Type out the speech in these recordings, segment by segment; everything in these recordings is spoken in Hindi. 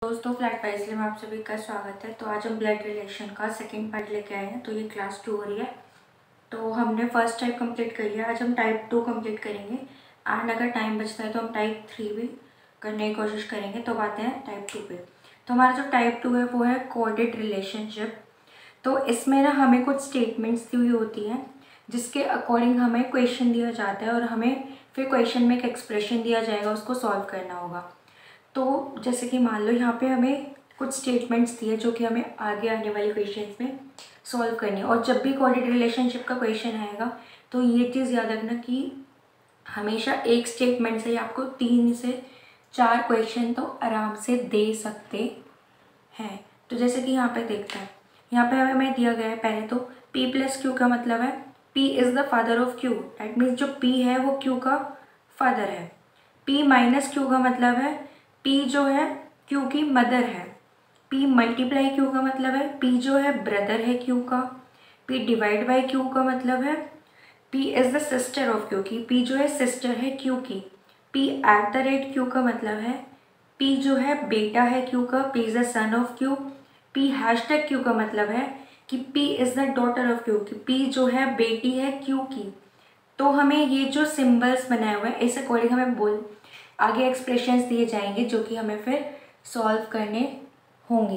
दोस्तों, फ्लैट पैसले में आप सभी का स्वागत है। तो आज हम ब्लड रिलेशन का सेकंड पार्ट लेके आए हैं। तो ये क्लास 2 हो रही है। तो हमने फर्स्ट टाइप कंप्लीट कर लिया, आज हम टाइप 2 कंप्लीट करेंगे। एंड अगर टाइम बचता है तो हम टाइप 3 भी करने की कोशिश करेंगे। तो आते हैं टाइप 2 पे। तो हमारा जो टाइप 2 है वो है कोऑर्डिनेट रिलेशनशिप। तो इसमें ना हमें कुछ स्टेटमेंट्स दी हुई होती हैं जिसके अकॉर्डिंग हमें क्वेश्चन दिया जाता है और हमें फिर क्वेश्चन में एक एक्सप्रेशन दिया जाएगा, उसको सॉल्व करना होगा। तो जैसे कि मान लो यहाँ पे हमें कुछ स्टेटमेंट्स दिए जो कि हमें आगे आने वाले क्वेश्चंस में सॉल्व करनी है। और जब भी कोऑर्डिनेट रिलेशनशिप का क्वेश्चन आएगा तो ये चीज़ याद रखना कि हमेशा एक स्टेटमेंट से आपको 3 से 4 क्वेश्चन तो आराम से दे सकते हैं। तो जैसे कि यहाँ पे देखते हैं, यहाँ पे हमें दिया गया है पहले तो P प्लस क्यू का मतलब है P is the father of Q. That means जो P है वो Q का फादर है। P माइनस क्यू का मतलब है P जो है Q की मदर है। P मल्टीप्लाई Q का मतलब है P जो है ब्रदर है Q का। P डिवाइड बाई Q का मतलब है P is the sister of Q की। P जो है सिस्टर है Q की। P eight the rate Q का मतलब है P जो है बेटा है Q का। P is the son of Q। P hashtag Q का मतलब है कि P is the daughter of Q की। P जो है बेटी है Q की। तो हमें ये जो सिंबल्स बनाए हुए हैं इस अकॉर्डिंग हमें आगे एक्सप्रेशंस दिए जाएंगे जो कि हमें फिर सॉल्व करने होंगे।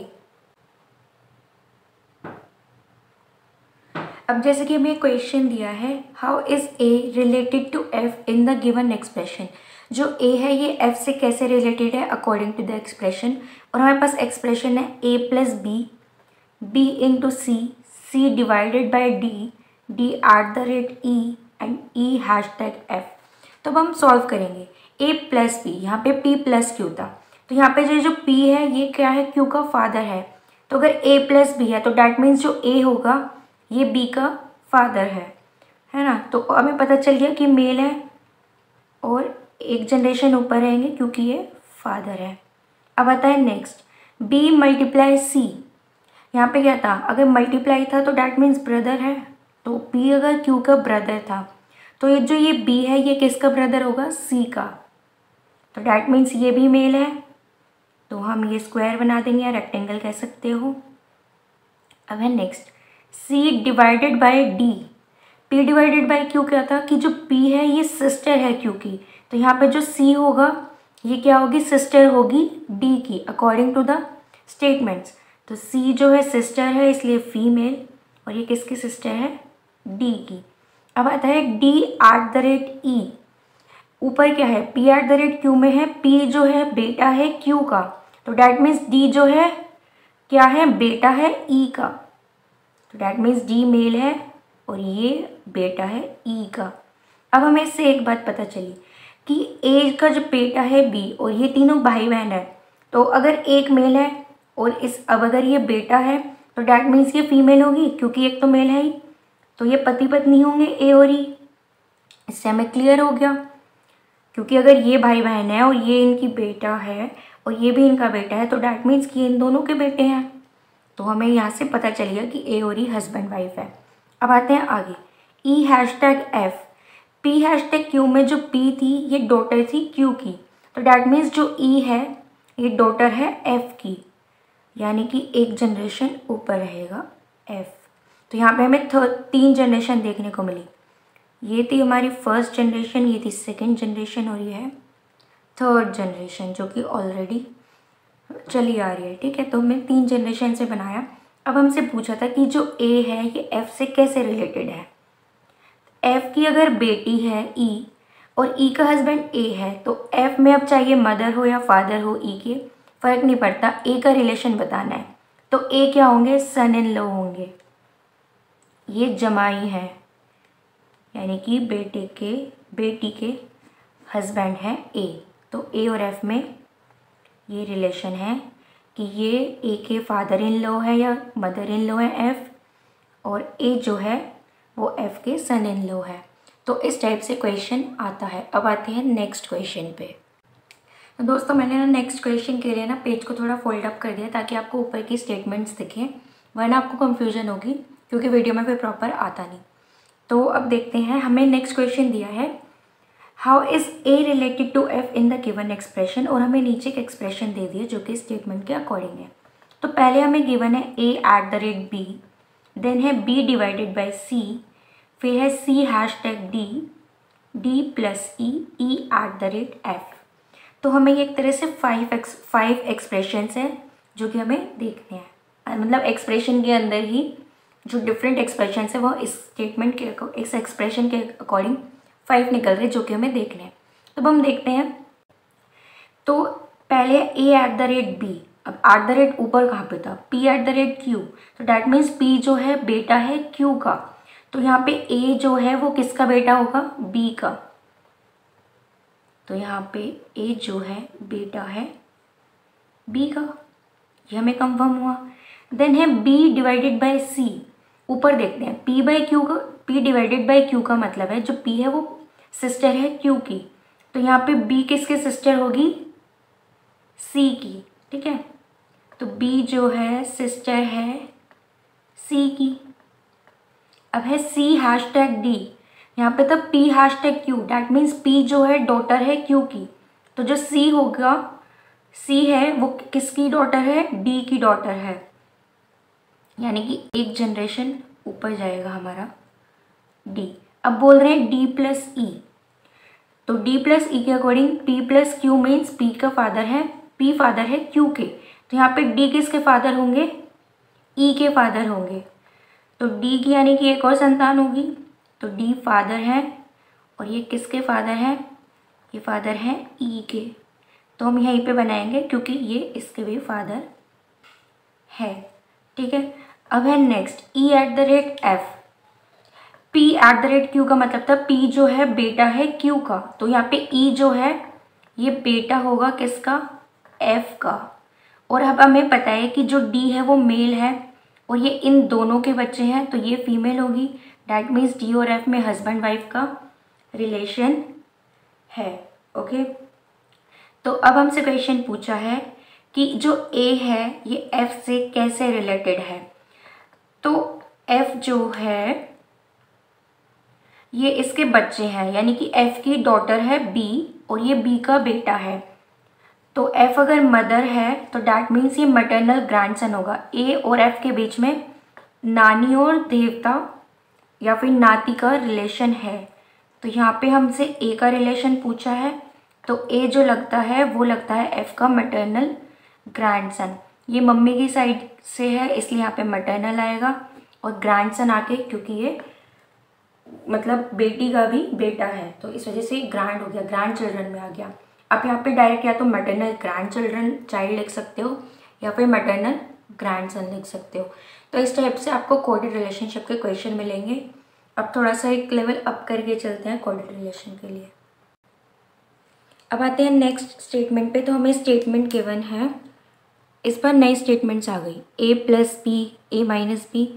अब जैसे कि हमें क्वेश्चन दिया है, how is A related to F in the given expression. जो ए है ये एफ से कैसे रिलेटेड है अकॉर्डिंग टू द एक्सप्रेशन। और हमारे पास एक्सप्रेशन है A plus B, B into C, C divided by D, D at the rate E and E hashtag F. तो अब हम सॉल्व करेंगे। ए प्लस बी, यहाँ पे पी प्लस क्यू था, तो यहाँ पे जो पी है ये क्या है, क्यू का फादर है। तो अगर ए प्लस बी है तो डैट मीन्स जो ए होगा ये बी का फादर है ना। तो हमें पता चल गया कि मेल है और एक जनरेशन ऊपर रहेंगे क्योंकि ये फादर है। अब आता है नेक्स्ट, बी मल्टीप्लाई सी। यहाँ पे क्या था, अगर मल्टीप्लाई था तो डैट मीन्स ब्रदर है। तो बी अगर क्यू का ब्रदर था तो ये बी है ये किसका ब्रदर होगा, सी का। तो डैट मीन्स ये भी मेल है, तो हम ये स्क्वायर बना देंगे या रेक्टेंगल कह सकते हो। अब है next, C divided by D. P divided by Q क्या था कि जो पी है ये सिस्टर है क्यू की। तो यहाँ पे जो सी होगा ये क्या होगी, सिस्टर होगी डी की अकॉर्डिंग टू द स्टेटमेंट्स। तो सी जो है सिस्टर है इसलिए फीमेल, और ये किसकी सिस्टर है, डी की। अब आता है डी एट द रेट ई। ऊपर क्या है, P eight the rate Q में है, पी जो है बेटा है क्यू का। तो डैट मीन्स डी जो है क्या है, बेटा है ई का। तो डैट मीन्स डी मेल है और ये बेटा है ई का। अब हमें इससे एक बात पता चली कि ए का जो बेटा है बी और ये तीनों भाई बहन है। तो अगर एक मेल है और अब अगर ये बेटा है तो डैट मीन्स ये फीमेल होगी क्योंकि एक तो मेल है ही। तो ये पति पत्नी होंगे ए और ई। इससे हमें क्लियर हो गया, क्योंकि अगर ये भाई बहन है और ये इनकी बेटा है और ये भी इनका बेटा है तो डैट मीन्स कि इन दोनों के बेटे हैं। तो हमें यहाँ से पता चल गया कि ए और ई हस्बैंड वाइफ है। अब आते हैं आगे, E hashtag F. P hashtag Q में जो पी थी ये डॉटर थी क्यू की। तो डैट मीन्स जो ई है ये डॉटर है एफ की, यानी कि एक जनरेशन ऊपर रहेगा एफ। तो यहाँ पे हमें 3 जनरेशन देखने को मिली। ये थी हमारी फर्स्ट जनरेशन, ये थी सेकंड जनरेशन और ये है थर्ड जनरेशन जो कि ऑलरेडी चली आ रही है। ठीक है, तो हमने 3 जनरेशन से बनाया। अब हमसे पूछा था कि जो ए है ये एफ से कैसे रिलेटेड है। एफ की अगर बेटी है ई और ई का हस्बैंड ए है तो एफ में अब चाहिए मदर हो या फादर हो ई के, फ़र्क नहीं पड़ता, ए का रिलेशन बताना है। तो ए क्या होंगे, सन इन लॉ होंगे। ये जमाई है, यानी कि बेटी के हस्बैंड है ए। तो ए और एफ में ये रिलेशन है कि ये ए के फादर इन लॉ है या मदर इन लॉ है एफ, और ए जो है वो एफ के सन इन लॉ है। तो इस टाइप से क्वेश्चन आता है। अब आते हैं नेक्स्ट क्वेश्चन पे। तो दोस्तों मैंने ना नेक्स्ट क्वेश्चन के लिए ना पेज को थोड़ा फोल्ड अप कर दिया ताकि आपको ऊपर की स्टेटमेंट्स दिखें, वरना आपको कन्फ्यूजन होगी क्योंकि वीडियो में फिर प्रॉपर आता नहीं। तो अब देखते हैं, हमें नेक्स्ट क्वेश्चन दिया है, how is A related to F in the given expression, और हमें नीचे एक एक्सप्रेशन दे दी है जो कि स्टेटमेंट के अकॉर्डिंग है। तो पहले हमें गिवन है a@b, देन है b डिवाइडेड बाई c, फिर है c#d, d+e@f। तो हमें ये एक तरह से 5 एक्सप्रेशंस हैं जो कि हमें देखने हैं, मतलब एक्सप्रेशन के अंदर ही जो डिफरेंट एक्सप्रेशंस है वो इस स्टेटमेंट के इस एक्सप्रेशन के अकॉर्डिंग 5 निकल रहे जो कि हमें देखने हैं। तो अब हम देखते हैं। तो पहले a@b, अब @ ऊपर कहाँ पे था, p@q, तो डैट मीन्स p जो है बेटा है q का। तो यहाँ पे a जो है वो किसका बेटा होगा, b का। तो यहाँ पे a जो है बेटा है b का, ये हमें कंफर्म हुआ। देन है b डिवाइडेड बाई c, ऊपर देखते हैं p डिवाइडेड बाई q का मतलब है जो p है वो सिस्टर है q की। तो यहाँ पे b किसके सिस्टर होगी, c की, ठीक है। तो b जो है सिस्टर है c की। अब है c#d, यहाँ पे तो p#q, डैट मीन्स p जो है डॉटर है q की। तो जो c होगा, c है वो किसकी डॉटर है, d की डॉटर है, यानी कि एक जनरेशन ऊपर जाएगा हमारा d। अब बोल रहे हैं d+e, तो d+e के अकॉर्डिंग p+q मीन्स p का फादर है, p फादर है q के। तो यहाँ पे d किसके फादर होंगे, e के फादर होंगे। तो d की यानी कि एक और संतान होगी, तो d फादर है, और ये किसके फादर है, ये फादर है e के। तो हम यहीं पे बनाएंगे क्योंकि ये इसके भी फादर है, ठीक है। अब है नेक्स्ट e@f, p@q का मतलब था p जो है बेटा है q का। तो यहाँ पे e जो है ये बेटा होगा किसका, f का। और अब हमें पता है कि जो d है वो मेल है और ये इन दोनों के बच्चे हैं, तो ये फीमेल होगी। डैट मीन्स d और f में हस्बैंड वाइफ का रिलेशन है, ओके। तो अब हमसे क्वेश्चन पूछा है कि जो a है ये f से कैसे रिलेटेड है। तो f जो है ये इसके बच्चे हैं, यानी कि f की डॉटर है b और ये b का बेटा है। तो f अगर मदर है तो डैट मीन्स ये मैटरनल ग्रैंडसन होगा। a और f के बीच में नानी और देवता या फिर नाती का रिलेशन है। तो यहाँ पे हमसे a का रिलेशन पूछा है, तो a जो लगता है वो लगता है f का मैटरनल ग्रैंडसन। ये मम्मी की साइड से है इसलिए यहाँ पे मैटरनल आएगा, और ग्रैंडसन आके क्योंकि ये मतलब बेटी का भी बेटा है तो इस वजह से ग्रैंड हो गया, ग्रैंड चिल्ड्रन में आ गया। आप यहाँ पे डायरेक्ट या तो मैटरनल ग्रैंड चिल्ड्रन चाइल्ड लिख सकते हो या फिर मैटरनल ग्रैंडसन लिख सकते हो। तो इस टाइप से आपको कोडेड रिलेशनशिप के क्वेश्चन मिलेंगे। अब थोड़ा सा एक लेवल अप करके चलते हैं कोडेड रिलेशन के लिए। अब आते हैं नेक्स्ट स्टेटमेंट पे। तो हमें स्टेटमेंट गिवन है, इस बार नई स्टेटमेंट्स आ गई, a+b, a-b,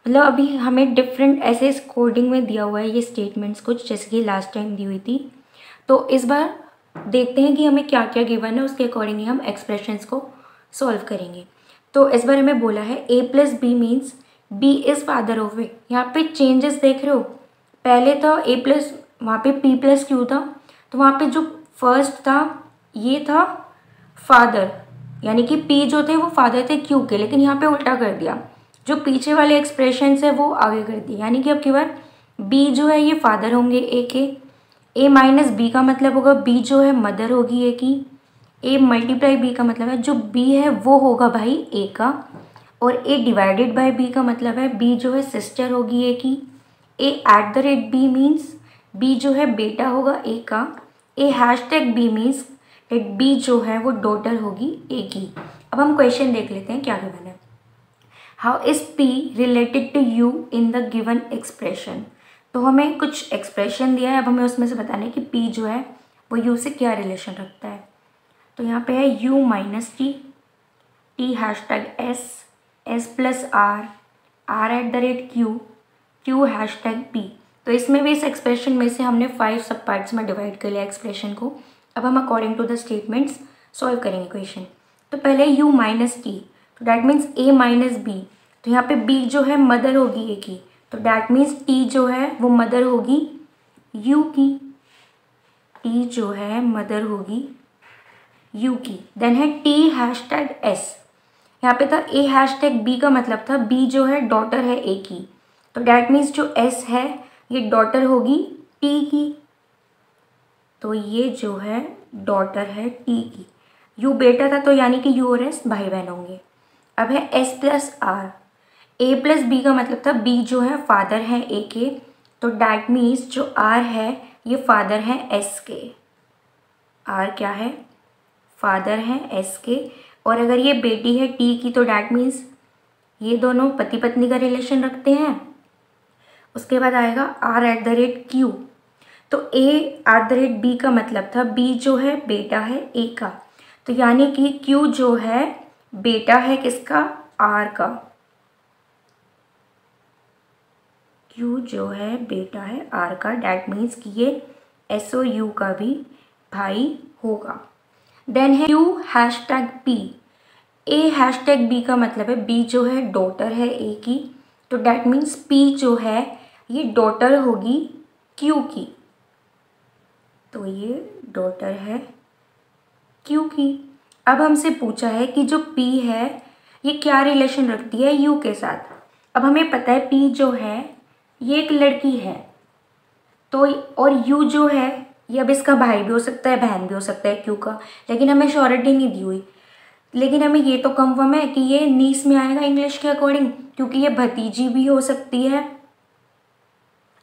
मतलब अभी हमें डिफरेंट ऐसे कोडिंग में दिया हुआ है ये स्टेटमेंट्स कुछ, जैसे कि लास्ट टाइम दी हुई थी। तो इस बार देखते हैं कि हमें क्या क्या गिवन है, उसके अकॉर्डिंग ही हम एक्सप्रेशंस को सॉल्व करेंगे। तो इस बार हमें बोला है a+b means b is father of A. यहाँ पे चेंजेस देख रहे हो, पहले था a+, वहाँ पे p+q था, तो वहाँ पे जो फर्स्ट था ये था फादर, यानी कि p जो थे वो फादर थे q के, लेकिन यहाँ पे उल्टा कर दिया, जो पीछे वाले एक्सप्रेशन है वो आगे कर दिए, यानी कि अब की बार b जो है ये फादर होंगे a के। a-b का मतलब होगा b जो है मदर होगी a की, a×b का मतलब है जो b है वो होगा भाई a का, और a डिवाइडेड बाय b का मतलब है b जो है सिस्टर होगी a की। a@b मीन्स b जो है बेटा होगा a का। a#b मीन्स b जो है वो डॉटर होगी a की। अब हम क्वेश्चन देख लेते हैं क्या गिवन है। How is p related to u in the given expression. तो हमें कुछ एक्सप्रेशन दिया है, अब हमें उसमें से बताना है कि p जो है वो u से क्या रिलेशन रखता है। तो यहाँ पे है u-t, t#s, s+r, r@q, q#p। तो इसमें भी इस एक्सप्रेशन में से हमने 5 सब पार्ट्स में डिवाइड कर लिया एक्सप्रेशन को। अब हम according to the statements solve करेंगे क्वेश्चन। तो पहले u-t, तो डैट मीन्स a-b, तो यहाँ पे b जो है मदर होगी a की, तो डैट मीन्स t जो है वो मदर होगी u की। टी जो है मदर होगी यू की। देन है टी हैशटैग एस, यहाँ पे था ए हैशटैग बी का मतलब था बी जो है डॉटर है ए की, तो डैट मीन्स जो एस है ये डॉटर होगी टी की, तो ये जो है डॉटर है टी की। यू बेटा था तो यानी कि यू और एस भाई बहन होंगे। अब है S plus R, A plus B का मतलब था बी जो है फादर है ए के, तो डैट मीन्स जो आर है ये फादर है एस के। आर क्या है? फादर है एस के। और अगर ये बेटी है टी की तो डैट मीन्स ये दोनों पति पत्नी का रिलेशन रखते हैं। उसके बाद आएगा R at the rate Q, तो A at the rate B का मतलब था बी जो है बेटा है ए का, तो यानी कि क्यू जो है बेटा है किसका? आर का। क्यू जो है बेटा है आर का, डैट मीन्स कि ये एस ओ यू का भी भाई होगा। देन है क्यू हैशटैग पी, ए हैशटैग बी का मतलब है बी जो है डॉटर है ए की, तो डैट मीन्स पी जो है ये डॉटर होगी क्यू की, तो ये डॉटर है क्यू की। अब हमसे पूछा है कि जो पी है ये क्या रिलेशन रखती है यू के साथ। अब हमें पता है पी जो है ये एक लड़की है, तो और यू जो है ये अब इसका भाई भी हो सकता है बहन भी हो सकता है क्यू का, लेकिन हमें श्योरिटी नहीं दी हुई। लेकिन हमें ये तो कंफर्म है कि ये नीस में आएगा इंग्लिश के अकॉर्डिंग, क्योंकि ये भतीजी भी हो सकती है।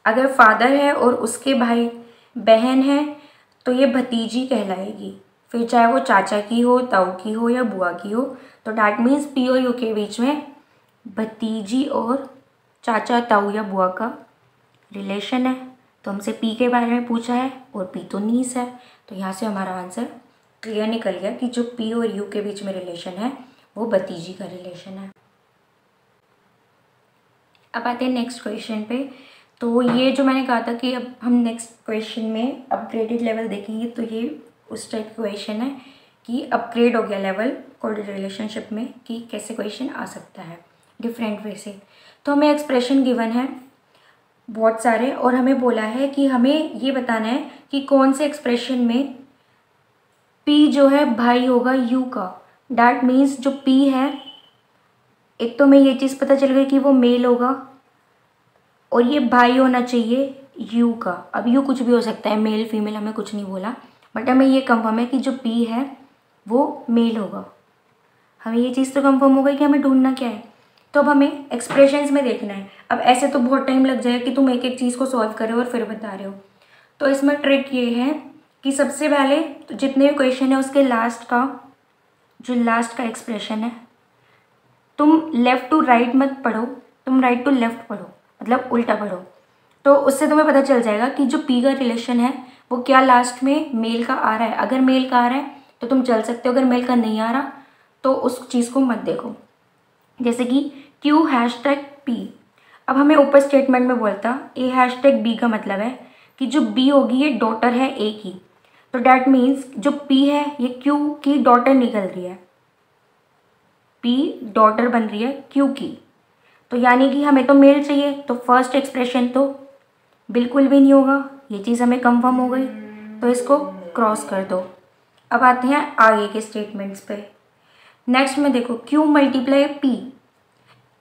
अगर फादर है और उसके भाई बहन है तो ये भतीजी कहलाएगी, फिर चाहे वो चाचा की हो, ताऊ की हो या बुआ की हो, तो डैट मीन्स पी और यू के बीच में भतीजी और चाचा ताऊ या बुआ का रिलेशन है। तो हमसे पी के बारे में पूछा है और पी तो नीस है, तो यहाँ से हमारा आंसर क्लियर निकल गया कि जो पी और यू के बीच में रिलेशन है वो भतीजी का रिलेशन है। अब आते हैं नेक्स्ट क्वेश्चन पे। तो ये जो मैंने कहा था कि अब हम नेक्स्ट क्वेश्चन में अपग्रेडेड लेवल देखेंगे, तो ये उस टाइप क्वेश्चन है कि अपग्रेड हो गया लेवल कोऑर्डिनेट रिलेशनशिप में, कि कैसे क्वेश्चन आ सकता है डिफरेंट वे से। तो हमें एक्सप्रेशन गिवन है बहुत सारे, और हमें बोला है कि हमें ये बताना है कि कौन से एक्सप्रेशन में पी जो है भाई होगा यू का। डैट मीन्स जो पी है, एक तो हमें ये चीज़ पता चल गई कि वो मेल होगा और ये भाई होना चाहिए यू का। अब यू कुछ भी हो सकता है, मेल फीमेल हमें कुछ नहीं बोला, बट हमें ये कंफर्म है कि जो पी है वो मेल होगा। हमें ये चीज़ तो कंफर्म हो गई कि हमें ढूंढना क्या है। तो अब हमें एक्सप्रेशंस में देखना है। अब ऐसे तो बहुत टाइम लग जाएगा कि तुम एक एक चीज़ को सॉल्व कर रहे हो और फिर बता रहे हो। तो इसमें ट्रिक ये है कि सबसे पहले तो जितने भी क्वेश्चन है उसके लास्ट का एक्सप्रेशन है, तुम लेफ़्ट टू राइट मत पढ़ो, तुम राइट टू लेफ़्ट पढ़ो, मतलब उल्टा पढ़ो। तो उससे तुम्हें पता चल जाएगा कि जो पी का रिलेशन है वो क्या लास्ट में मेल का आ रहा है। अगर मेल का आ रहा है तो तुम चल सकते हो, अगर मेल का नहीं आ रहा तो उस चीज़ को मत देखो। जैसे कि क्यू हैशटैग पी, अब हमें ऊपर स्टेटमेंट में बोलता ए हैशटैग बी का मतलब है कि जो बी होगी ये डॉटर है ए की, तो डैट मीन्स जो पी है ये क्यू की डॉटर निकल रही है, पी डॉटर बन रही है क्यू की, तो यानी कि हमें तो मेल चाहिए, तो फर्स्ट एक्सप्रेशन तो बिल्कुल भी नहीं होगा। ये चीज़ हमें कंफर्म हो गई, तो इसको क्रॉस कर दो। अब आते हैं आगे के स्टेटमेंट्स पे। नेक्स्ट में देखो क्यू मल्टीप्लाई पी,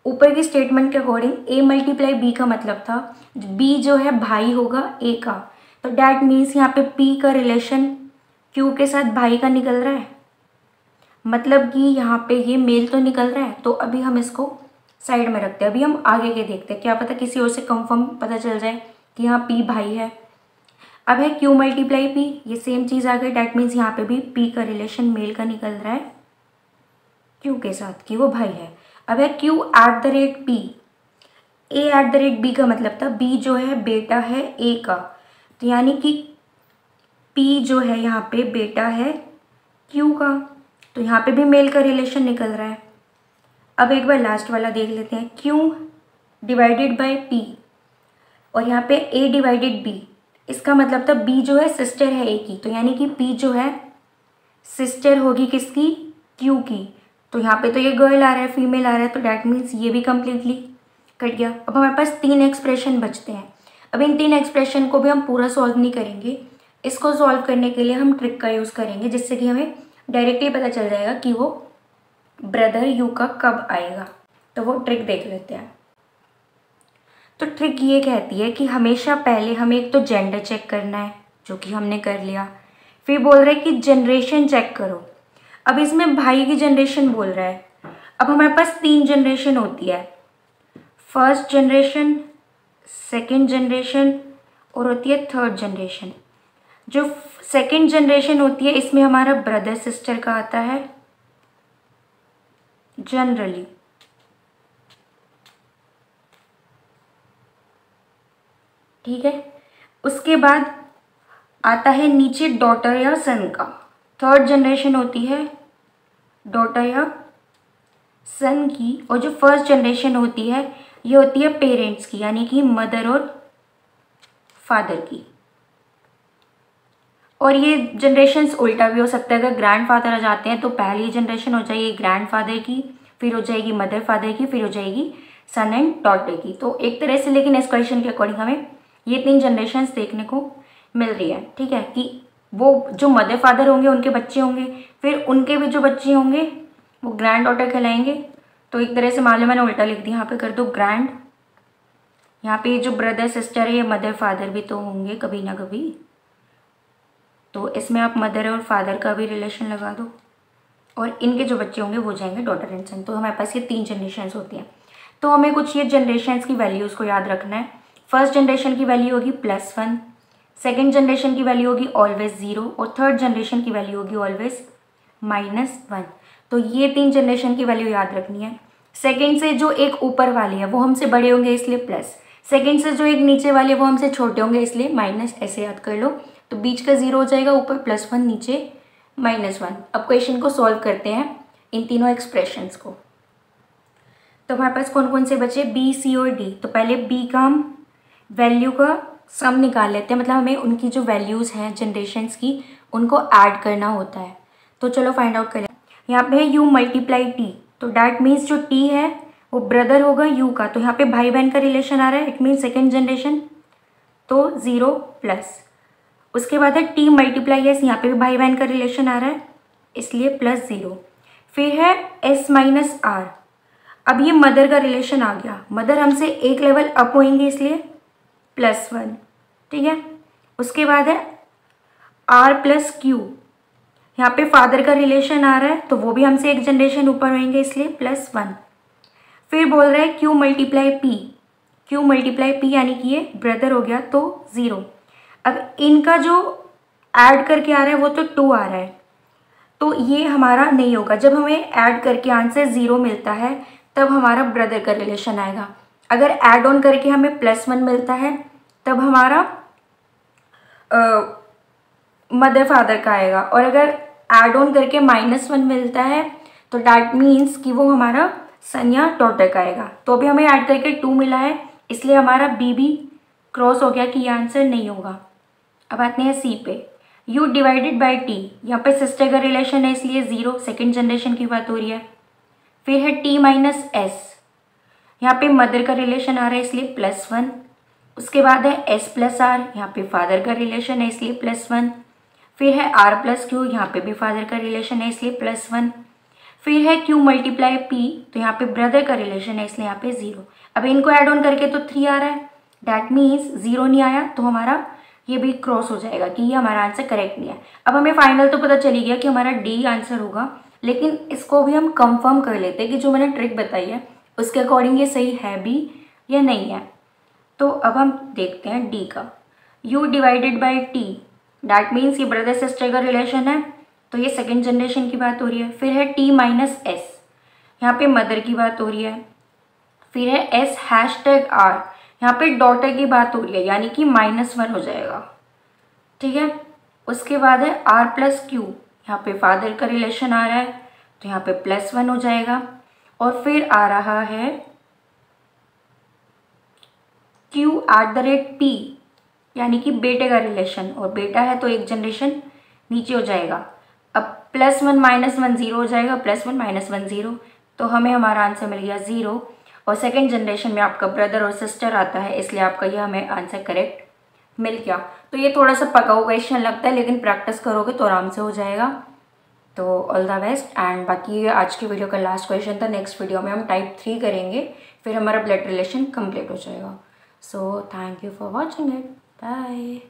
ऊपर की स्टेटमेंट के अकॉर्डिंग ए मल्टीप्लाई बी का मतलब था बी जो है भाई होगा ए का, तो डैट मीन्स यहाँ पे पी का रिलेशन क्यू के साथ भाई का निकल रहा है, मतलब कि यहाँ पे ये मेल तो निकल रहा है। तो अभी हम इसको साइड में रखते हैं, अभी हम आगे के देखते हैं, क्या पता किसी और से कंफर्म पता चल जाए कि यहाँ पी भाई है। अब है क्यू मल्टीप्लाई पी, ये सेम चीज़ आ गई, डैट मीन्स यहाँ पे भी पी का रिलेशन मेल का निकल रहा है क्यू के साथ कि वो भाई है। अब है Q at the rate P, A at the rate B का मतलब था बी जो है बेटा है ए का, तो यानी कि पी जो है यहाँ पे बेटा है क्यू का, तो यहाँ पे भी मेल का रिलेशन निकल रहा है। अब एक बार लास्ट वाला देख लेते हैं, क्यू डिवाइडेड बाय पी, और यहाँ पे ए डिवाइडेड बी, इसका मतलब था बी जो है सिस्टर है ए की, तो यानी कि पी जो है सिस्टर होगी किसकी? क्यू की, तो यहाँ पे तो ये गर्ल आ रहा है, फीमेल आ रहा है, तो डैट मीन्स ये भी कम्प्लीटली कट गया। अब हमारे पास 3 एक्सप्रेशन बचते हैं। अब इन 3 एक्सप्रेशन को भी हम पूरा सॉल्व नहीं करेंगे, इसको सॉल्व करने के लिए हम ट्रिक का यूज़ करेंगे, जिससे कि हमें डायरेक्टली पता चल जाएगा कि वो ब्रदर यू का कब आएगा। तो वो ट्रिक देख लेते हैं। तो ट्रिक ये कहती है कि हमेशा पहले हमें एक तो जेंडर चेक करना है, जो कि हमने कर लिया। फिर बोल रहा है कि जनरेशन चेक करो। अब इसमें भाई की जनरेशन बोल रहा है। अब हमारे पास 3 जनरेशन होती है, फर्स्ट जनरेशन, सेकंड जनरेशन और होती है थर्ड जनरेशन। जो सेकंड जनरेशन होती है इसमें हमारा ब्रदर सिस्टर का आता है जनरली, ठीक है। उसके बाद आता है नीचे डॉटर या सन का। थर्ड जनरेशन होती है डॉटर या सन की, और जो फर्स्ट जनरेशन होती है ये होती है पेरेंट्स की, यानी कि मदर और फादर की। और ये जनरेशन्स उल्टा भी हो सकता है, अगर ग्रैंडफादर आ जाते हैं तो पहली जनरेशन हो जाएगी ग्रैंडफादर की, फिर हो जाएगी मदर फादर की, फिर हो जाएगी सन एंड डॉटर की। तो एक तरह से लेकिन इस क्वेश्चन के अकॉर्डिंग हमें ये 3 जनरेशन्स देखने को मिल रही है, ठीक है। कि वो जो मदर फादर होंगे उनके बच्चे होंगे, फिर उनके भी जो बच्चे होंगे वो ग्रैंड डॉटर कहलाएंगे। तो एक तरह से मान लो मैंने उल्टा लिख दिया, यहाँ पे कर दो ग्रैंड, यहाँ पे जो ब्रदर सिस्टर है ये मदर फादर भी तो होंगे कभी ना कभी, तो इसमें आप मदर और फादर का भी रिलेशन लगा दो, और इनके जो बच्चे होंगे वो जाएंगे डॉटर एंड सन। तो हमारे पास ये 3 जनरेशन्स होती हैं। तो हमें कुछ ये जनरेशन्स की वैल्यूज़ को याद रखना है। फर्स्ट जनरेशन की वैल्यू होगी +1, सेकेंड जनरेशन की वैल्यू होगी ऑलवेज 0, और थर्ड जनरेशन की वैल्यू होगी ऑलवेज -1। तो ये 3 जनरेशन की वैल्यू याद रखनी है। सेकेंड से जो एक ऊपर वाली है वो हमसे बड़े होंगे इसलिए प्लस, सेकेंड से जो एक नीचे वाली है वो हमसे छोटे होंगे इसलिए माइनस, ऐसे याद कर लो। तो बीच का 0 हो जाएगा, ऊपर +1 नीचे -1। अब क्वेश्चन को सॉल्व करते हैं इन तीनों एक्सप्रेशंस को। तो हमारे पास कौन कौन से बचे, बी, सी और डी। तो पहले बी का हम वैल्यू का सम निकाल लेते हैं, मतलब हमें उनकी जो वैल्यूज़ हैं जनरेशन्स की उनको ऐड करना होता है। तो चलो फाइंड आउट करें। यहाँ पे है u × t, तो डैट मीन्स जो t है वो ब्रदर होगा u का, तो यहाँ पे भाई बहन का रिलेशन आ रहा है, इट मीन्स सेकेंड जनरेशन, तो 0+। उसके बाद है t × s, यहाँ पे भी भाई बहन का रिलेशन आ रहा है इसलिए +0। फिर है s - r, अब ये मदर का रिलेशन आ गया, मदर हमसे एक लेवल अप होंगे इसलिए +1, ठीक है। उसके बाद है r + q, यहाँ पे फादर का रिलेशन आ रहा है तो वो भी हमसे एक जनरेशन ऊपर होंगे इसलिए +1। फिर बोल रहा है q × p, q × p यानी कि ये ब्रदर हो गया तो 0। अब इनका जो ऐड करके आ रहा है वो तो 2 आ रहा है, तो ये हमारा नहीं होगा। जब हमें ऐड करके आंसर 0 मिलता है तब हमारा ब्रदर का रिलेशन आएगा। अगर ऐड ऑन करके हमें +1 मिलता है तब हमारा मदर फादर का आएगा, और अगर ऐड ऑन करके -1 मिलता है तो डैट मीन्स कि वो हमारा सन या डॉटर का आएगा। तो अभी हमें ऐड करके 2 मिला है इसलिए हमारा बी भी क्रॉस हो गया कि ये आंसर नहीं होगा। अब आते हैं सी पे, u / t, यहाँ पे सिस्टर का रिलेशन है इसलिए 0, सेकेंड जनरेशन की बात हो रही है। फिर है t - s, यहाँ पे मदर का रिलेशन आ रहा है इसलिए +1। उसके बाद है s + r, यहाँ पे फादर का रिलेशन है इसलिए +1। फिर है r + q, यहाँ पे भी फादर का रिलेशन है इसलिए +1। फिर है q × p, तो यहाँ पे ब्रदर का रिलेशन है इसलिए यहाँ पे 0। अब इनको ऐड ऑन करके तो 3 आ रहा है, डैट मीन्स 0 नहीं आया तो हमारा ये भी क्रॉस हो जाएगा कि ये हमारा आंसर करेक्ट नहीं है। अब हमें फाइनल तो पता चली गया कि हमारा डी आंसर होगा, लेकिन इसको भी हम कंफर्म कर लेते हैं कि जो मैंने ट्रिक बताई है उसके अकॉर्डिंग ये सही है भी या नहीं है। तो अब हम देखते हैं डी का, u / t, डैट मीन्स ये ब्रदर सिस्टर का रिलेशन है तो ये सेकेंड जनरेशन की बात हो रही है। फिर है t - s, यहाँ पे मदर की बात हो रही है। फिर है s #r, यहाँ पे डॉटर की बात हो रही है यानी कि -1 हो जाएगा, ठीक है। उसके बाद है r + q, यहाँ पे फादर का रिलेशन आ रहा है तो यहाँ पे +1 हो जाएगा। और फिर आ रहा है q @ p, यानी कि बेटे का रिलेशन, और बेटा है तो एक जनरेशन नीचे हो जाएगा। अब +1 - 1 0 हो जाएगा, +1 - 1 0, तो हमें हमारा आंसर मिल गया 0। और सेकेंड जनरेशन में आपका ब्रदर और सिस्टर आता है इसलिए आपका यह हमें आंसर करेक्ट मिल गया। तो तो ये थोड़ा सा पका हुआ क्वेश्चन लगता है, लेकिन प्रैक्टिस करोगे तो आराम से हो जाएगा। तो ऑल द बेस्ट। एंड बाकी आज की वीडियो का लास्ट क्वेश्चन था, नेक्स्ट वीडियो में हम टाइप 3 करेंगे, फिर हमारा ब्लड रिलेशन कंप्लीट हो जाएगा। So thank you for watching it, bye.